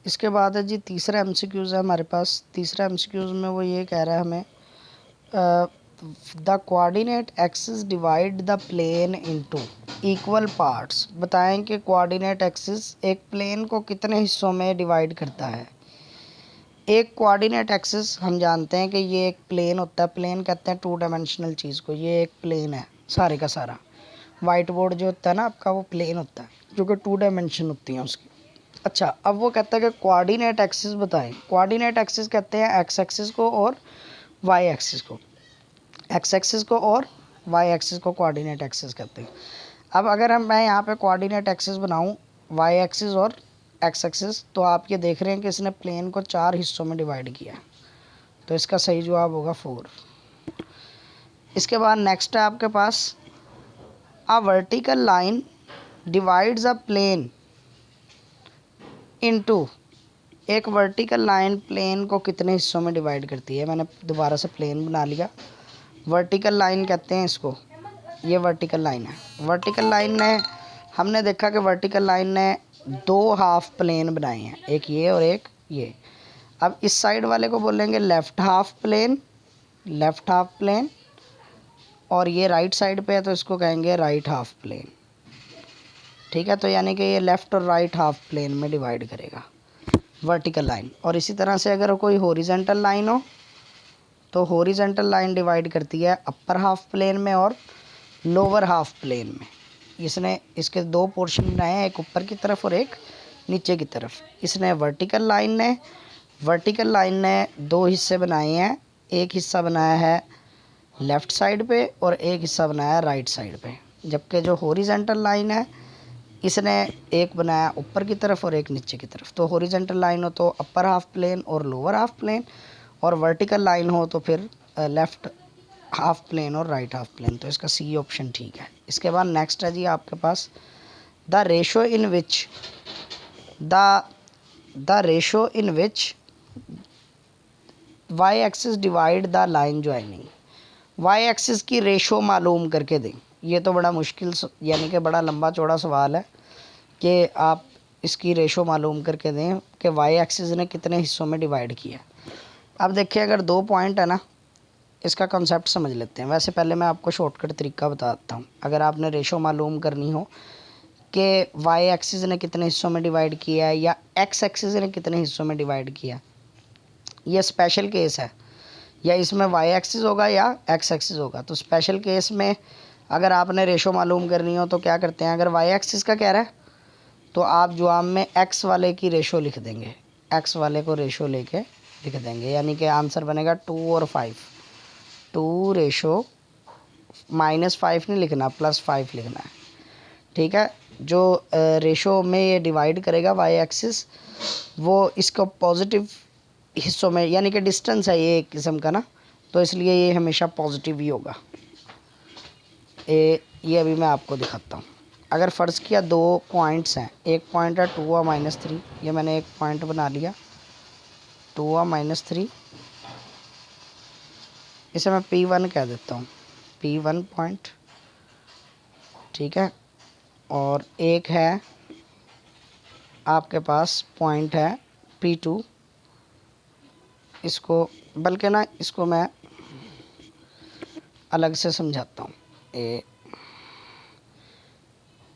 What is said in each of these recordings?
इसके बाद है जी तीसरा एमसीक्यूज़ है हमारे पास। तीसरा एमसीक्यूज़ में वो ये कह रहा है हमें the coordinate axis divide the plane into equal parts. बताएं कि कोऑर्डिनेट एक्सिस एक प्लेन को कितने हिस्सों में डिवाइड करता है। एक कोऑर्डिनेट एक्सिस हम जानते हैं कि ये एक प्लेन होता है। प्लेन कहते हैं टू डायमेंशनल चीज़ को। ये एक प्लेन है सारे का सारा। वाइट बोर्ड जो होता है ना आपका, वो प्लेन होता है जो कि टू डायमेंशन होती हैं उसकी। अच्छा, अब वो कहता है कि कोऑर्डिनेट एक्सिस बताएं। कोऑर्डिनेट एक्सिस कहते हैं एक्स एक्सिस को और वाई एक्सिस को। एक्स एक्सिस को और वाई एक्सिस को कोऑर्डिनेट एक्सिस कहते हैं। अब अगर मैं यहाँ पे कोऑर्डिनेट एक्सिस बनाऊँ वाई एक्सिस और एक्स एक्सिस, तो आप ये देख रहे हैं कि इसने प्लेन को 4 हिस्सों में डिवाइड किया है। तो इसका सही जवाब होगा 4। इसके बाद नेक्स्ट है आपके पास a vertical line divides a plane into. एक वर्टिकल लाइन प्लेन को कितने हिस्सों में डिवाइड करती है। मैंने दोबारा से प्लेन बना लिया। वर्टिकल लाइन कहते हैं इसको। ये वर्टिकल लाइन है। वर्टिकल लाइन ने हमने देखा कि वर्टिकल लाइन ने 2 हाफ प्लेन बनाए हैं, एक ये और एक ये। अब इस साइड वाले को बोलेंगे left half plane, left half plane, और ये राइट साइड पे है तो इसको कहेंगे राइट हाफ प्लेन। ठीक है, तो यानी कि ये लेफ़्ट और राइट हाफ प्लेन में डिवाइड करेगा वर्टिकल लाइन। और इसी तरह से अगर कोई हॉरिजॉन्टल लाइन हो तो हॉरिजॉन्टल लाइन डिवाइड करती है अपर हाफ प्लेन में और लोअर हाफ प्लेन में। इसने इसके 2 पोर्शन बनाए हैं, एक ऊपर की तरफ और एक नीचे की तरफ। इसने वर्टिकल लाइन ने 2 हिस्से बनाए हैं। एक हिस्सा बनाया है लेफ़्ट साइड पे और एक हिस्सा बनाया है राइट साइड पे। जबकि जो हॉरिजॉन्टल लाइन है इसने एक बनाया ऊपर की तरफ और एक नीचे की तरफ। तो हॉरिजॉन्टल लाइन हो तो अपर हाफ प्लेन और लोअर हाफ प्लेन, और वर्टिकल लाइन हो तो फिर लेफ़्ट हाफ प्लेन और राइट हाफ प्लेन। तो इसका सी ऑप्शन ठीक है। इसके बाद नेक्स्ट है जी आपके पास the ratio in which y axis divide the line joining. Y axis की रेशो मालूम करके दें। ये तो बड़ा मुश्किल यानी कि बड़ा लंबा चौड़ा सवाल है कि आप इसकी रेशो मालूम करके दें कि वाई एक्सिस ने कितने हिस्सों में डिवाइड किया। अब देखिए, अगर 2 पॉइंट है ना, इसका कंसेप्ट समझ लेते हैं। वैसे पहले मैं आपको शॉर्टकट तरीका बताता हूँ। अगर आपने रेशो मालूम करनी हो कि वाई एक्सिस ने कितने हिस्सों में डिवाइड किया है या एक्स एक्सिस ने कितने हिस्सों में डिवाइड किया, ये स्पेशल केस है। या इसमें वाई एक्सिस होगा या एक्स एक्सिस होगा। तो स्पेशल केस में अगर आपने रेशो मालूम करनी हो तो क्या करते हैं, अगर वाई एक्सिस का कह रहा है तो आप जवाब में एक्स वाले की रेशो लिख देंगे। एक्स वाले को रेशो लेके लिख देंगे, यानी कि आंसर बनेगा 2 और 5। 2 रेशो -5 नहीं लिखना, +5 लिखना है। ठीक है, जो रेशो में ये डिवाइड करेगा वाई एक्सिस, वो इसको पॉजिटिव हिस्सों में, यानी कि डिस्टेंस है ये एक किस्म का ना, तो इसलिए ये हमेशा पॉजिटिव ही होगा। ये अभी मैं आपको दिखाता हूँ। अगर फ़र्ज़ किया 2 पॉइंट्स हैं, एक पॉइंट है 2a-3, ये मैंने एक पॉइंट बना लिया 2a-3, इसे मैं P1 कह देता हूँ, P1 पॉइंट। ठीक है, और एक है आपके पास पॉइंट है P2। इसको बल्कि ना, इसको मैं अलग से समझाता हूँ।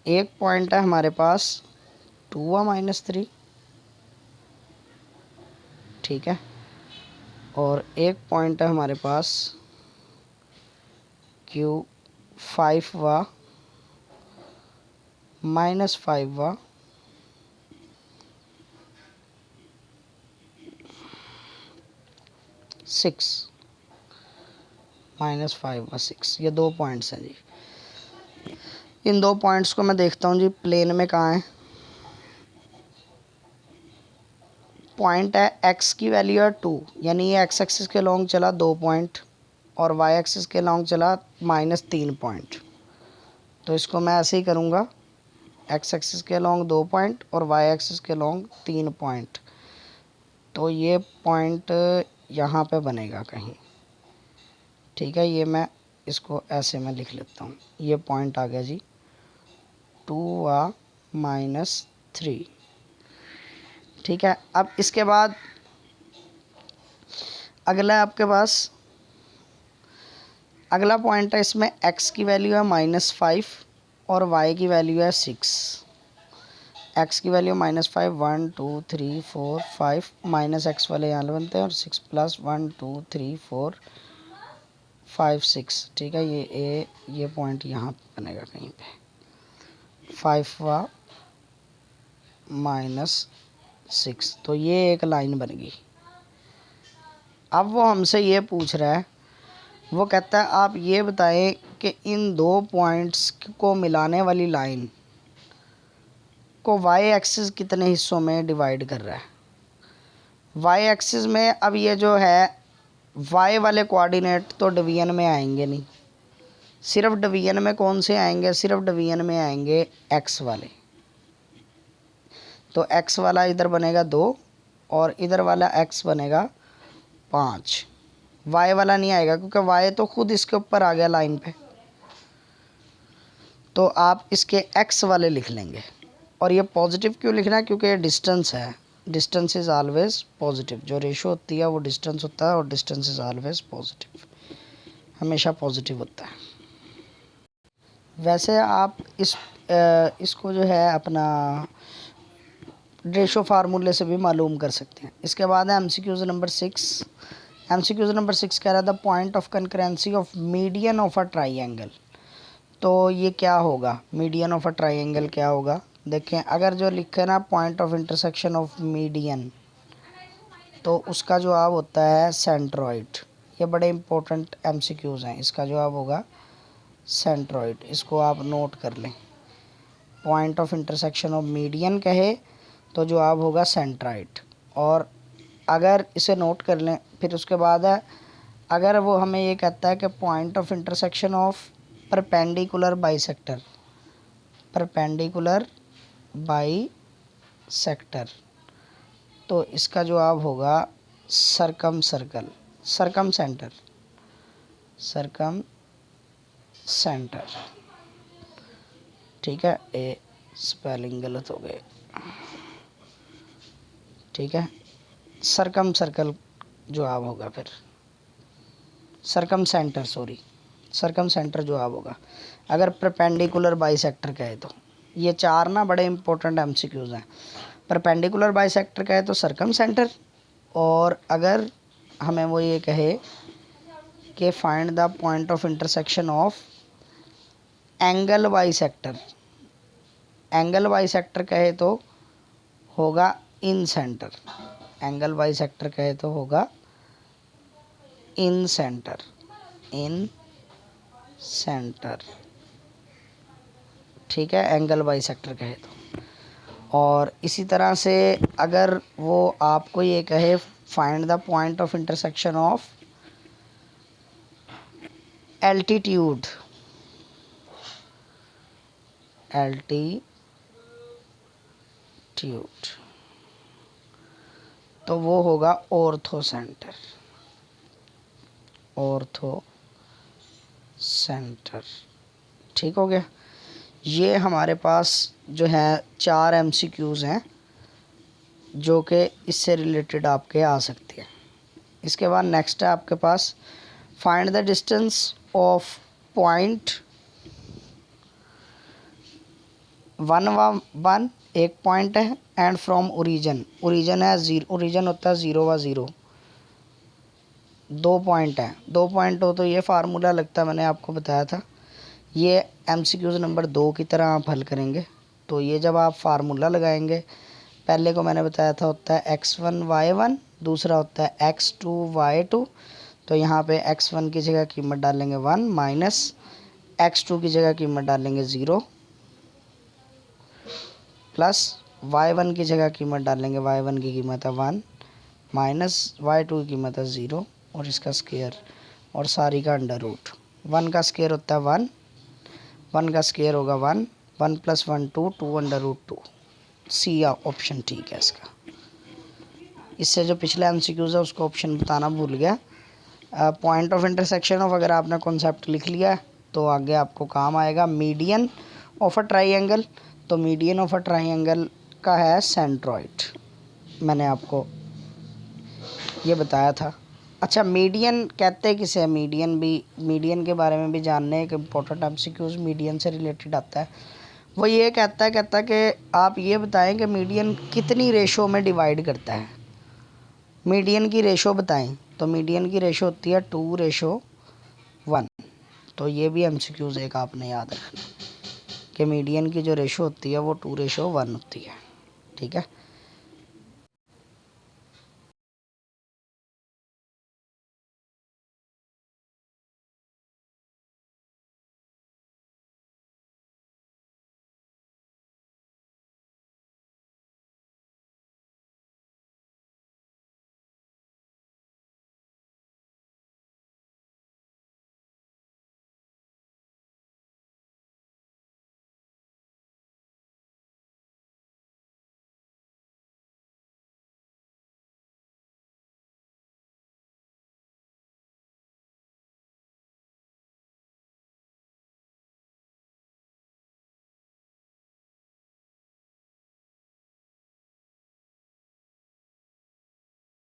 एक पॉइंट है हमारे पास 2a-3, ठीक है, और एक पॉइंट है हमारे पास Q5a -5a -5a6। ये 2 पॉइंट्स हैं जी। इन 2 पॉइंट्स को मैं देखता हूँ जी प्लेन में कहाँ है। पॉइंट है x की वैल्यू है 2, यानी ये x एक्सिस के लॉन्ग चला 2 पॉइंट और y एक्सिस के लॉन्ग चला -3 पॉइंट। तो इसको मैं ऐसे ही करूँगा, x एक्सिस के लॉन्ग 2 पॉइंट और y एक्सिस के लॉन्ग 3 पॉइंट। तो ये पॉइंट यहाँ पे बनेगा कहीं। ठीक है, ये मैं इसको ऐसे में लिख लेता हूँ। ये पॉइंट आ गया जी 2a-3। ठीक है। अब इसके बाद अगला आपके पास अगला पॉइंट है, इसमें x की वैल्यू है -5 और y की वैल्यू है 6। x की वैल्यू -5, 1 2 3 4 5, माइनस एक्स वाले यहाँ बनते हैं, और 6 प्लस 1 2 3 4 5 6। ठीक है, ये पॉइंट यहाँ बनेगा कहीं पे, 5 वा -6, तो ये एक लाइन बन गई। अब वो हमसे ये पूछ रहा है, वो कहता है आप ये बताएं कि इन दो पॉइंट्स को मिलाने वाली लाइन को y एक्सिस कितने हिस्सों में डिवाइड कर रहा है। y एक्सिस में अब ये जो है y वाले कोऑर्डिनेट तो डिवीजन में आएंगे नहीं, सिर्फ डिवीजन में कौन से आएंगे, सिर्फ डिवीजन में आएंगे x वाले। तो x वाला इधर बनेगा 2 और इधर वाला x बनेगा 5। y वाला नहीं आएगा क्योंकि y तो खुद इसके ऊपर आ गया लाइन पे, तो आप इसके x वाले लिख लेंगे। और ये पॉजिटिव क्यों लिखना है, क्योंकि ये डिस्टेंस है, डिस्टेंस इज़ ऑलवेज पॉजिटिव। जो रेशो होती है वो डिस्टेंस होता है, और डिस्टेंस इज़ ऑलवेज पॉजिटिव, हमेशा पॉजिटिव होता है। वैसे आप इसको जो है अपना रेशो फार्मूले से भी मालूम कर सकते हैं। इसके बाद है एमसीक्यूज नंबर 6। एमसीक्यूज नंबर 6 कह रहा था point of concurrency of median of a triangle. तो ये क्या होगा, मीडियन ऑफ अ ट्राइंगल क्या होगा, देखें। अगर जो लिखे ना point of intersection of median, तो उसका जवाब होता है सेंट्रॉइड। ये बड़े इंपॉर्टेंट एमसीक्यूज हैं, इसका जवाब होगा सेंट्रॉइड। इसको आप नोट कर लें, point of intersection of median कहे तो जवाब होगा सेंट्रॉइड। और अगर इसे नोट कर लें, फिर उसके बाद है, अगर वो हमें ये कहता है कि point of intersection of perpendicular bisector, perpendicular bisector, तो इसका जवाब होगा सरकम सर्कल, सरकम सेंटर, सरकम सेंटर। ठीक है, ए स्पेलिंग गलत हो गए। ठीक है, सरकम सर्कल जवाब होगा, फिर सरकम सेंटर, सॉरी सरकम सेंटर जवाब होगा अगर परपेंडिकुलर बाइसेक्टर कहे तो। ये चार ना बड़े इंपॉर्टेंट एमसीक्यूज हैं। परपेंडिकुलर बाइसेक्टर कहे तो सरकम सेंटर, और अगर हमें वो ये कहे कि find the point of intersection of angle bisector, angle bisector कहे तो होगा इन सेंटर, एंगल बाइसेक्टर कहे तो होगा इन सेंटर, इन सेंटर। ठीक है, एंगल बाइसेक्टर कहे तो। और इसी तरह से अगर वो आपको ये कहे find the point of intersection of altitude, altitude, तो वो होगा ऑर्थो सेंटर, ऑर्थो सेंटर। ठीक हो गया। ये हमारे पास जो है 4 एमसीक्यूज़ हैं जो कि इससे रिलेटेड आपके आ सकते हैं। इसके बाद नेक्स्ट है आपके पास find the distance of point 1 एक पॉइंट है, एंड फ्रॉम ओरिजिन, ओरिजिन है 0, ओरिजिन होता है 0 व 0, 2 पॉइंट है, 2 पॉइंट हो तो ये फार्मूला लगता है, मैंने आपको बताया था। ये एमसीक्यूज नंबर 2 की तरह आप हल करेंगे। तो ये जब आप फार्मूला लगाएंगे, पहले को मैंने बताया था होता है x1 y1, दूसरा होता है x2 y2। तो यहाँ पे x1 की जगह कीमत डालेंगे 1, माइनस x2 की जगह कीमत डालेंगे 0, प्लस y1 की जगह कीमत डालेंगे, y1 की कीमत है 1, माइनस y2 की कीमत है 0, और इसका स्क्वायर, और सारी का अंडर रूट। 1 का स्क्वायर होता है 1, 1 का स्क्वायर होगा 1, 1 + 1 2, 2 अंडर रूट 2। सी ऑप्शन ठीक है इसका। इससे जो पिछला एमसीक्यूज है उसको ऑप्शन बताना भूल गया। पॉइंट ऑफ इंटरसेक्शन ऑफ, अगर आपने कॉन्सेप्ट लिख लिया तो आगे आपको काम आएगा। मीडियन ऑफ अ ट्राइंगल, तो मीडियन ऑफ अ ट्राइंगल का है सेंट्रॉइड, मैंने आपको ये बताया था। अच्छा, मीडियन कहते हैं किसे? मीडियन के बारे में भी जानने एक इम्पोर्टेंट एमसीक्यूज मीडियन से रिलेटेड आता है। वो ये कहता है कि आप ये बताएं कि मीडियन कितनी रेशो में डिवाइड करता है। मीडियन की रेशो बताएं, तो मीडियन की रेशो होती है 2:1। तो ये भी एमसीक्यूज एक आपने याद रखना कि मीडियन की जो रेशो होती है वो 2:1 होती है। ठीक है।